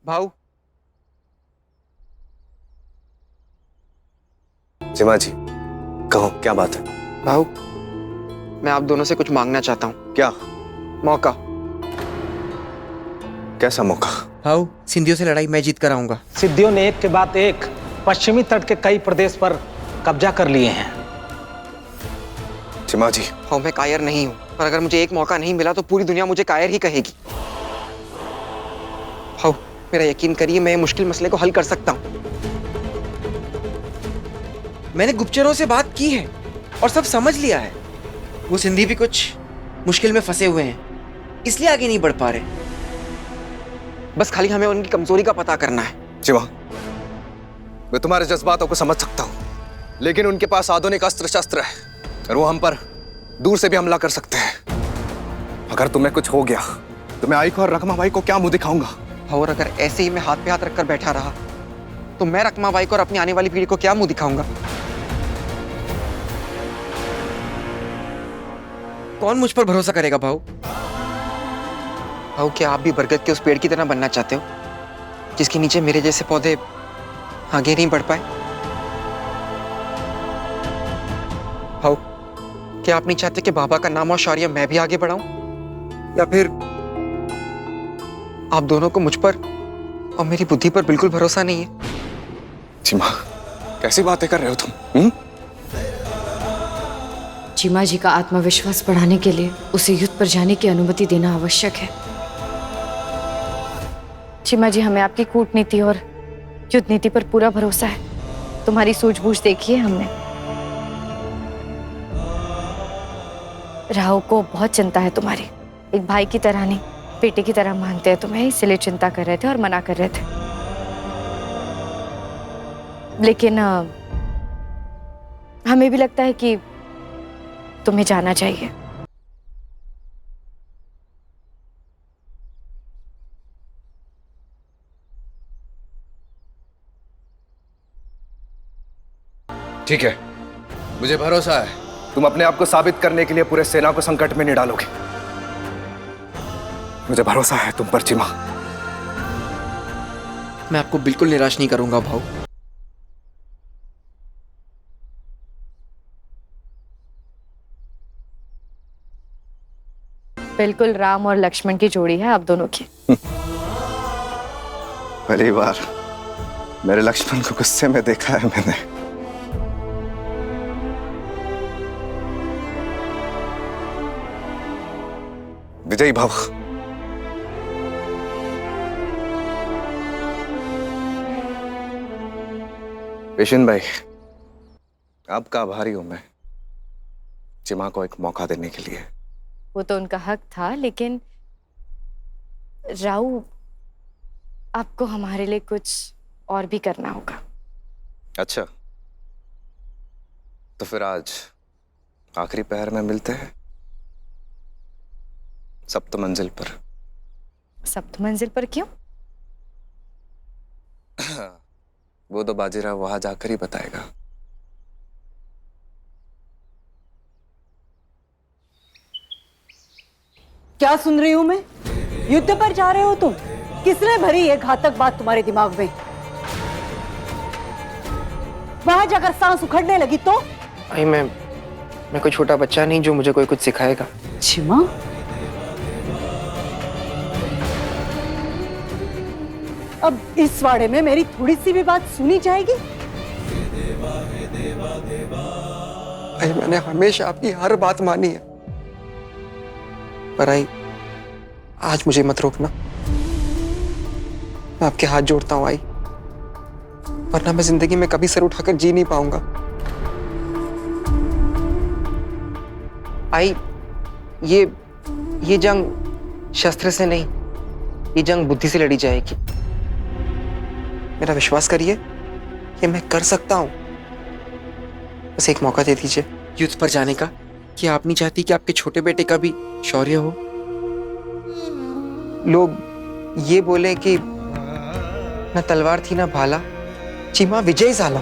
भाऊ। चिमा जी, कहो क्या बात है? भाऊ, मैं आप दोनों से कुछ मांगना चाहता हूँ। क्या? मौका। कैसा मौका? भाऊ, सिंधियों से लड़ाई मैं जीत कर आऊंगा। सिद्धियों ने एक के बाद एक पश्चिमी तट के कई प्रदेश पर कब्जा कर लिए हैं। चिमा जी, भाऊ, मैं कायर नहीं हूँ, पर अगर मुझे एक मौका नहीं मिला तो पूरी दुनिया मुझे कायर ही कहेगी। भाऊ, मेरा यकीन करिए, मैं ये मुश्किल मसले को हल कर सकता हूँ। मैंने गुप्तचरों से बात की है और सब समझ लिया है। वो सिंधी भी कुछ मुश्किल में फंसे हुए हैं, इसलिए आगे नहीं बढ़ पा रहे। बस खाली हमें उनकी कमजोरी का पता करना है। चिमा, मैं तुम्हारे जज्बातों को समझ सकता हूँ, लेकिन उनके पास आधुनिक अस्त्र शस्त्र है और वो हम पर दूर से भी हमला कर सकते हैं। अगर तुम्हें कुछ हो गया तो मैं आइको और रकमा भाई को क्या मुंह दिखाऊंगा? और अगर ऐसे ही मैं हाथ पे हाथ रखकर बैठा रहा तो मैं रकमा बाई को और अपनी आने वाली पीढ़ी को क्या मुंह दिखाऊंगा? कौन मुझ पर भरोसा करेगा? भाऊ, भाऊ, क्या आप भी बरगद के उस पेड़ की तरह बनना चाहते हो जिसके नीचे मेरे जैसे पौधे आगे नहीं बढ़ पाए? भाऊ, क्या आप नहीं चाहते कि बाबा का नाम और शौर्य मैं भी आगे बढ़ाऊं? या फिर आप दोनों को मुझ पर और मेरी बुद्धि पर बिल्कुल भरोसा नहीं है? चिमा, कैसी बातें कर रहे हो तुम? चिमा जी का आत्मविश्वास बढ़ाने के लिए उसे युद्ध पर जाने की अनुमति देना आवश्यक है। चिमा जी, हमें आपकी कूटनीति और युद्ध नीति पर पूरा भरोसा है। तुम्हारी सूझबूझ देखी है हमने। राव को बहुत चिंता है तुम्हारी। एक भाई की तरह नहीं, बेटे की तरह मानते हैं तुम्हें, इसलिए चिंता कर रहे थे और मना कर रहे थे। लेकिन हमें भी लगता है कि तुम्हें जाना चाहिए। ठीक है, मुझे भरोसा है तुम अपने आप को साबित करने के लिए पूरे सेना को संकट में नहीं डालोगे। मुझे भरोसा है तुम पर चिमा। मैं आपको बिल्कुल निराश नहीं करूंगा भाऊ। बिल्कुल राम और लक्ष्मण की जोड़ी है आप दोनों की। पहली बार मेरे लक्ष्मण को गुस्से में देखा है मैंने। विजयी भाव। पेशन भाई, आपका आभारी हूं मैं चिमा को एक मौका देने के लिए। वो तो उनका हक था, लेकिन राव, आपको हमारे लिए कुछ और भी करना होगा। अच्छा, तो फिर आज आखिरी पहर में मिलते हैं सप्त मंजिल पर। सप्त मंजिल पर क्यों? वो तो बाजीराव वहां जाकर ही बताएगा। क्या सुन रही हूं मैं? युद्ध पर जा रहे हो तुम? किसने भरी ये घातक बात तुम्हारे दिमाग में? वहां जाकर सांस उखड़ने लगी तो? भाई, मैं कोई छोटा बच्चा नहीं जो मुझे कोई कुछ सिखाएगा। चिमा, अब इस वाड़े में मेरी थोड़ी सी भी बात सुनी जाएगी? भाई, मैंने हमेशा आपकी हर बात मानी है, पर आई आज मुझे मत रोकना। मैं आपके हाथ जोड़ता हूं आई, वरना मैं जिंदगी में कभी सर उठाकर जी नहीं पाऊंगा। आई, ये जंग शस्त्र से नहीं, ये जंग बुद्धि से लड़ी जाएगी। मेरा विश्वास करिए कि मैं कर सकता हूं। बस एक मौका दे दीजिए युद्ध पर जाने का। कि आप नहीं चाहती कि आपके छोटे बेटे का भी शौर्य हो? लोग ये बोले कि न तलवार थी ना भाला, चिमा विजय झाला।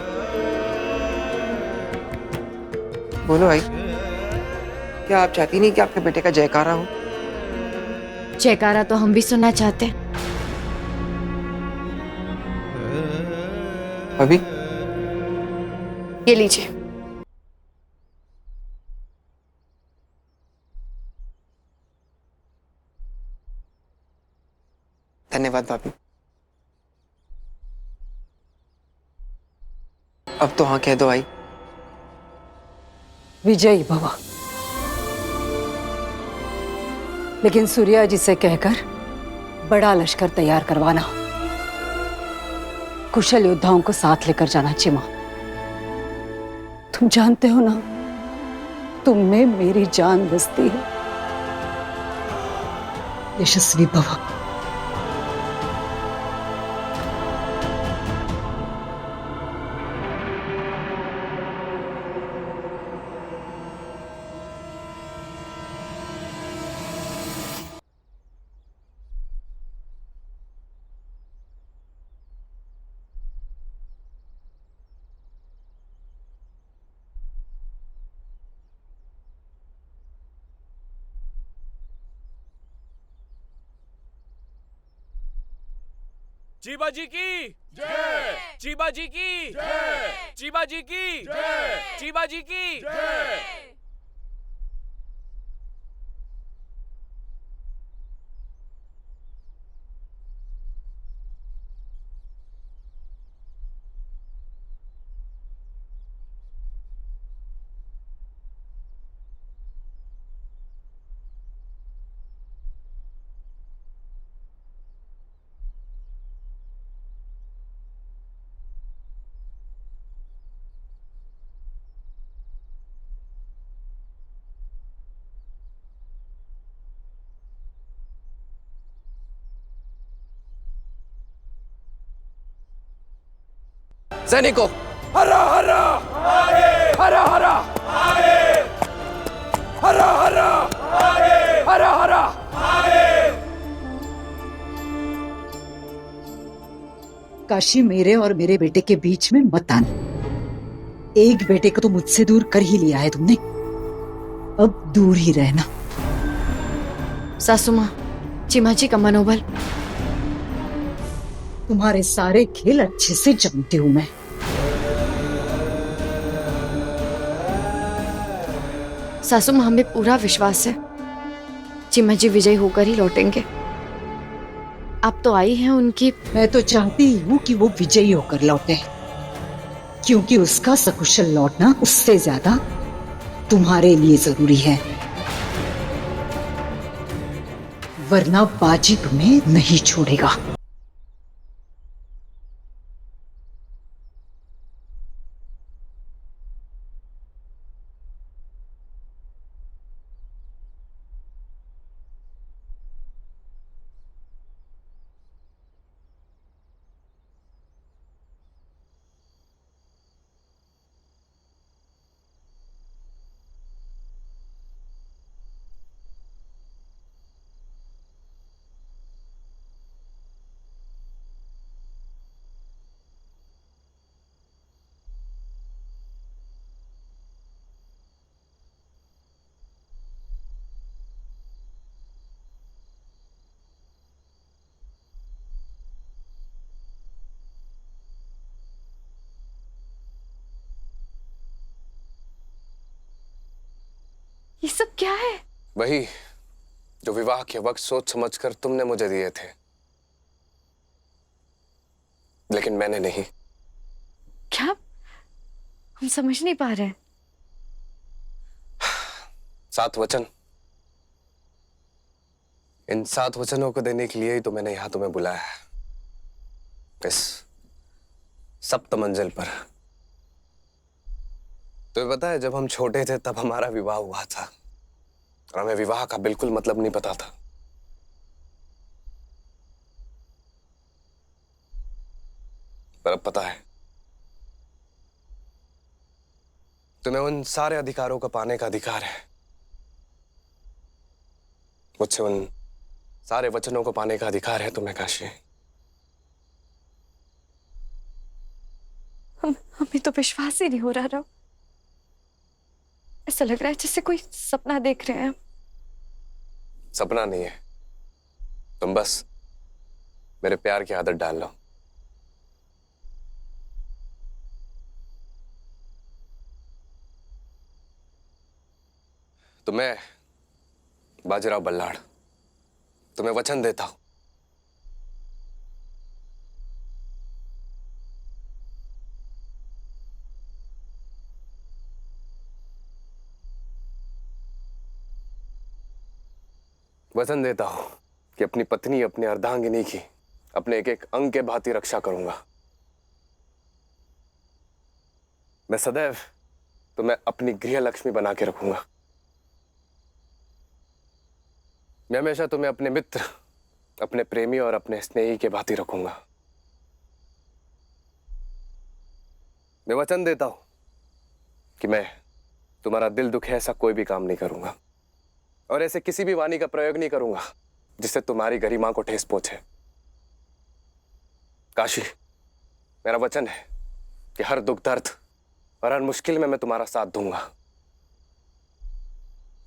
बोलो भाई, क्या आप चाहती नहीं कि आपके बेटे का जयकारा हो? जयकारा तो हम भी सुनना चाहते हैं, अभी ये लीजिए। धन्यवाद भाभी। अब तो हाँ कह दो आई। विजयी भव। लेकिन सूर्या जी से कहकर बड़ा लश्कर तैयार करवाना, कुशल योद्धाओं को साथ लेकर जाना। चिमा, तुम जानते हो ना, तुम में मेरी जान बसती है। यशस्वी भव। चीबा जी की जय, चीबा जी की जय, चीबा जी की जय, चीबा जी की जय। सैनिकों, हरा हरा हरा हरा हरा हरा हरा हरा। काशी मेरे और मेरे बेटे के बीच में मत आना। एक बेटे को तो मुझसे दूर कर ही लिया है तुमने, अब दूर ही रहना। सासू माँ, चिमा जी का मनोबल। तुम्हारे सारे खेल अच्छे से जानती हूं मैं। सासू माँ, हमें पूरा विश्वास है चिमा जी विजयी होकर ही लौटेंगे। अब तो आई है उनकी। मैं तो चाहती ही हूं कि वो विजयी होकर लौटे, क्योंकि उसका सकुशल लौटना उससे ज्यादा तुम्हारे लिए जरूरी है। वरना बाजी तुम्हें नहीं छोड़ेगा। ये सब क्या है? वही जो विवाह के वक्त सोच समझकर तुमने मुझे दिए थे, लेकिन मैंने नहीं। क्या? हम समझ नहीं पा रहे। 7 वचन। इन 7 वचनों को देने के लिए ही तो मैंने यहां तुम्हें बुलाया है, इस सप्त मंजिल पर। तुम्हें पता है, जब हम छोटे थे तब हमारा विवाह हुआ था और हमें विवाह का बिल्कुल मतलब नहीं पता था। पर अब पता है। तुम्हें उन सारे अधिकारों को पाने का अधिकार है, मुझसे उन सारे वचनों को पाने का अधिकार है तुम्हें काशी। हमें तो विश्वास ही नहीं हो रहा राव। ऐसा लग रहा है जैसे कोई सपना देख रहे हैं। सपना नहीं है, तुम बस मेरे प्यार की आदत डाल लो। तो मैं बाजीराव बल्लाड़ तुम्हें वचन देता हूं, वचन देता हूं कि अपनी पत्नी, अपनी अर्धांगिनी की अपने एक एक अंग के भांति रक्षा करूंगा। मैं सदैव तुम्हें अपनी गृह लक्ष्मी बना के रखूंगा। मैं हमेशा तुम्हें अपने मित्र, अपने प्रेमी और अपने स्नेही के भांति रखूंगा। मैं वचन देता हूं कि मैं तुम्हारा दिल दुखे ऐसा कोई भी काम नहीं करूंगा और ऐसे किसी भी वाणी का प्रयोग नहीं करूंगा जिससे तुम्हारी गरिमा को ठेस पहुंचे। काशी, मेरा वचन है कि हर दुख दर्द और हर मुश्किल में मैं तुम्हारा साथ दूंगा।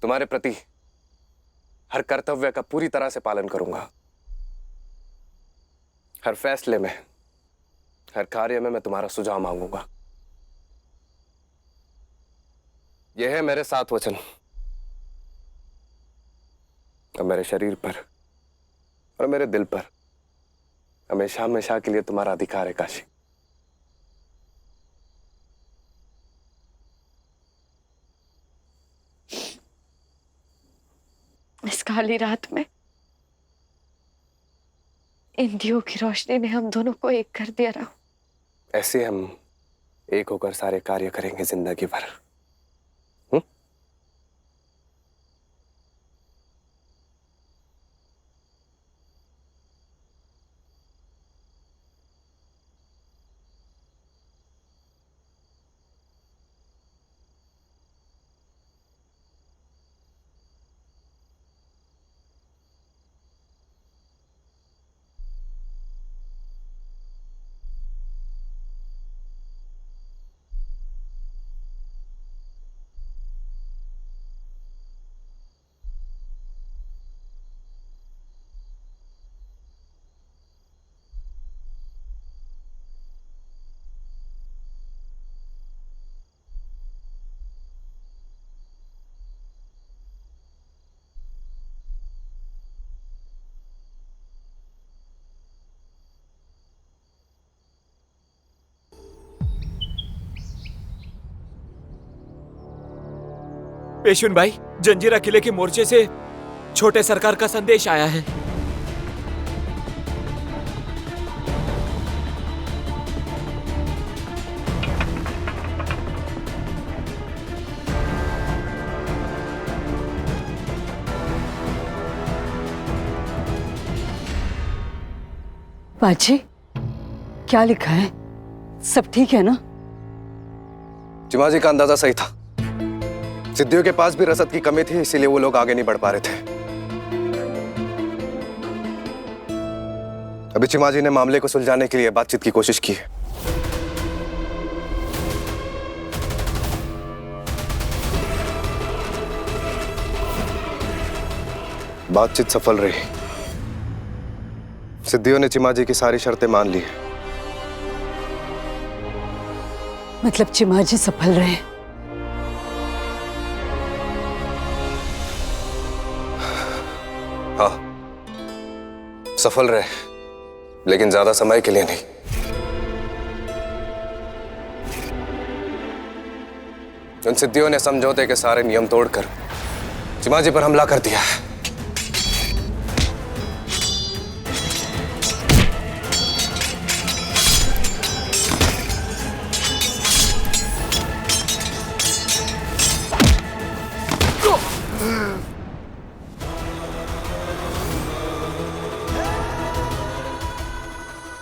तुम्हारे प्रति हर कर्तव्य का पूरी तरह से पालन करूंगा। हर फैसले में, हर कार्य में मैं तुम्हारा सुझाव मांगूंगा। यह है मेरे 7 वचन। अब मेरे शरीर पर और मेरे दिल पर हमेशा हमेशा के लिए तुम्हारा अधिकार है काशी। इस काली रात में इन दियों की रोशनी ने हम दोनों को एक कर दिया राव। ऐसे हम एक होकर सारे कार्य करेंगे जिंदगी भर। पेशुन भाई, जंजीरा किले के मोर्चे से छोटे सरकार का संदेश आया है। बाजी, क्या लिखा है? सब ठीक है ना? चिमाजी का अंदाजा सही था। सिद्धियों के पास भी रसद की कमी थी, इसीलिए वो लोग आगे नहीं बढ़ पा रहे थे। अभी चिमाजी ने मामले को सुलझाने के लिए बातचीत की कोशिश की है। बातचीत सफल रही। सिद्धियों ने चिमाजी की सारी शर्तें मान ली। मतलब चिमाजी सफल रहे? हाँ, सफल रहे, लेकिन ज्यादा समय के लिए नहीं। उन सिद्धियों ने समझौते के सारे नियम तोड़कर चिमाजी पर हमला कर दिया है।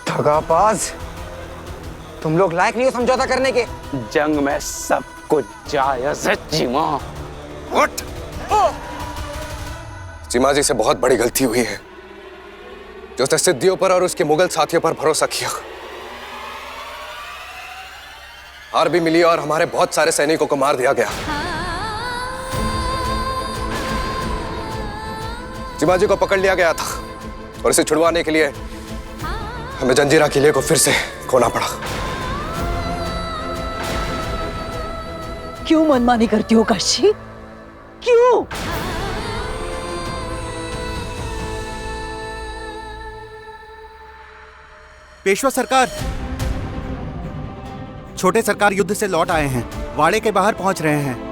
ठगाबाज, तुम लोग लायक नहीं हो समझौता करने के। जंग में सब कुछ जायज है चीमा। उठ! चिमाजी से बहुत बड़ी गलती हुई है जो उसने सिद्धियों पर और उसके मुगल साथियों पर भरोसा किया। हार भी मिली और हमारे बहुत सारे सैनिकों को मार दिया गया। चिमाजी को पकड़ लिया गया था और इसे छुड़वाने के लिए हमें जंजीरा किले को फिर से खोना पड़ा। क्यों मनमानी करती हो काशी? क्यों? पेशवा सरकार, छोटे सरकार युद्ध से लौट आए हैं, वाड़े के बाहर पहुंच रहे हैं।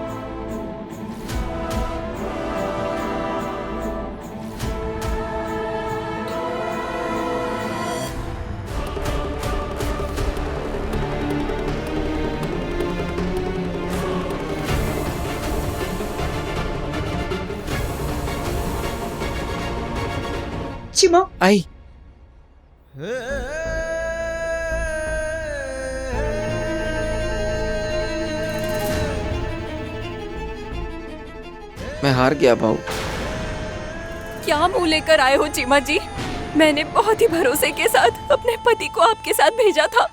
चिमा, आई। मैं हार गया भाऊ। क्या मुंह लेकर आए हो चीमा जी? मैंने बहुत ही भरोसे के साथ अपने पति को आपके साथ भेजा था,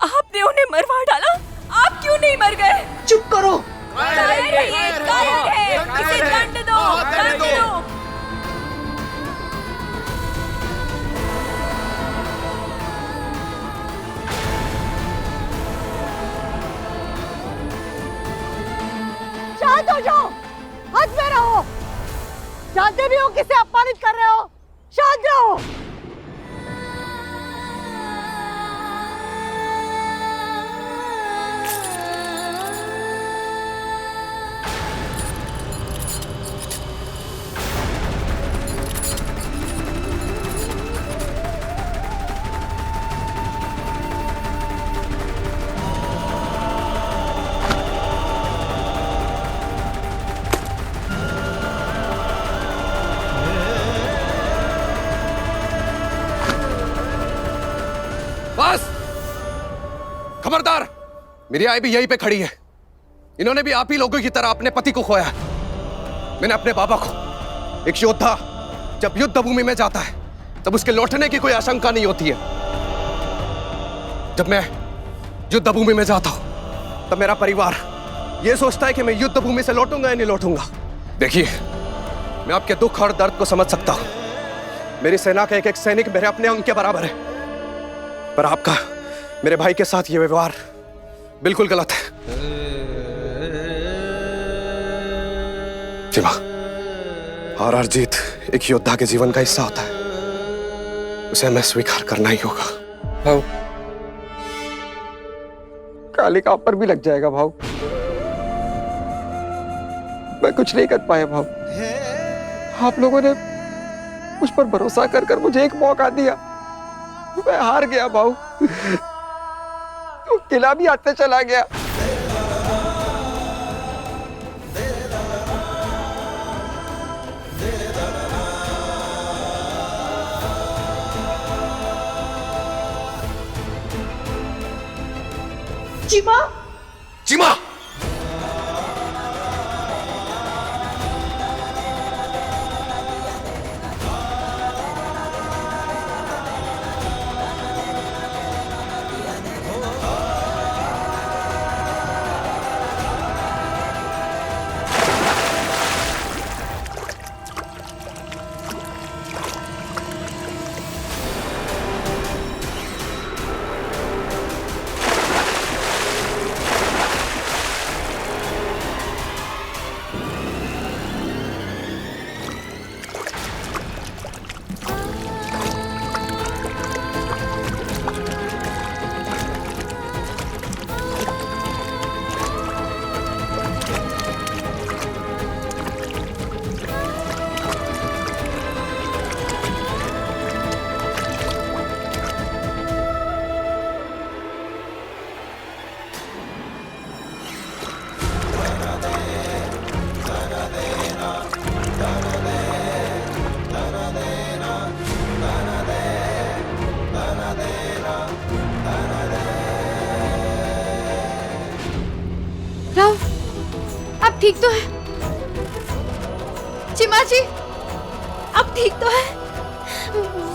आपने उन्हें मरवा डाला। आप क्यों नहीं मर गए? चुप करो। कायर है ये, कायर है। इसे दंड दो, दंड दो। शांत हो जाओ, हद में रहो। जानते भी हो किसे अपमानित कर रहे हो। शांत रहो। बस, खबरदार। मेरी आई भी यहीं पे खड़ी है। इन्होंने भी आप ही लोगों की तरह अपने पति को खोया। मैंने अपने बाबा को, एक योद्धा जब युद्ध भूमि में जाता है तब उसके लौटने की कोई आशंका नहीं होती है। जब मैं युद्ध भूमि में जाता हूं तब मेरा परिवार यह सोचता है कि मैं युद्ध भूमि से लौटूंगा या नहीं लौटूंगा। देखिए, मैं आपके दुख और दर्द को समझ सकता हूं। मेरी सेना का एक एक सैनिक मेरे अपने अंग के बराबर है, पर आपका मेरे भाई के साथ यह व्यवहार बिल्कुल गलत है। चिमा, हार और जीत एक योद्धा के जीवन का हिस्सा होता है, उसे हमें स्वीकार करना ही होगा। भाऊ, काले का पर भी लग जाएगा भाऊ। मैं कुछ नहीं कर पाया भाऊ। आप लोगों ने मुझ पर भरोसा कर कर मुझे एक मौका दिया, मैं हार गया भाऊ। तो किला भी आते चला गया। चिमा, चिमा, राव, आप ठीक तो है? चिमा जी, आप ठीक तो है?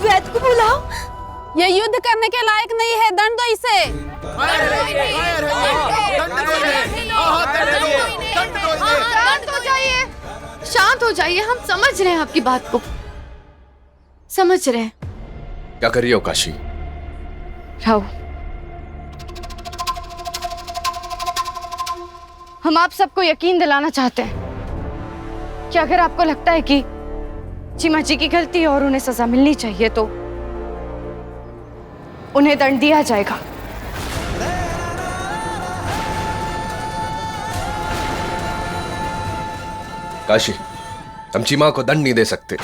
वैद्य को बुलाओ। ये युद्ध करने के लायक नहीं है, दंड दो इसे। शांत हो जाइए, शांत हो जाइए। हम समझ रहे हैं आपकी बात को, समझ रहे हैं। क्या कर रही हो काशी? राव, हम आप सबको यकीन दिलाना चाहते हैं कि अगर आपको लगता है कि चीमा जी की गलती है और उन्हें सजा मिलनी चाहिए तो उन्हें दंड दिया जाएगा। काशी, हम चीमा को दंड नहीं दे सकते।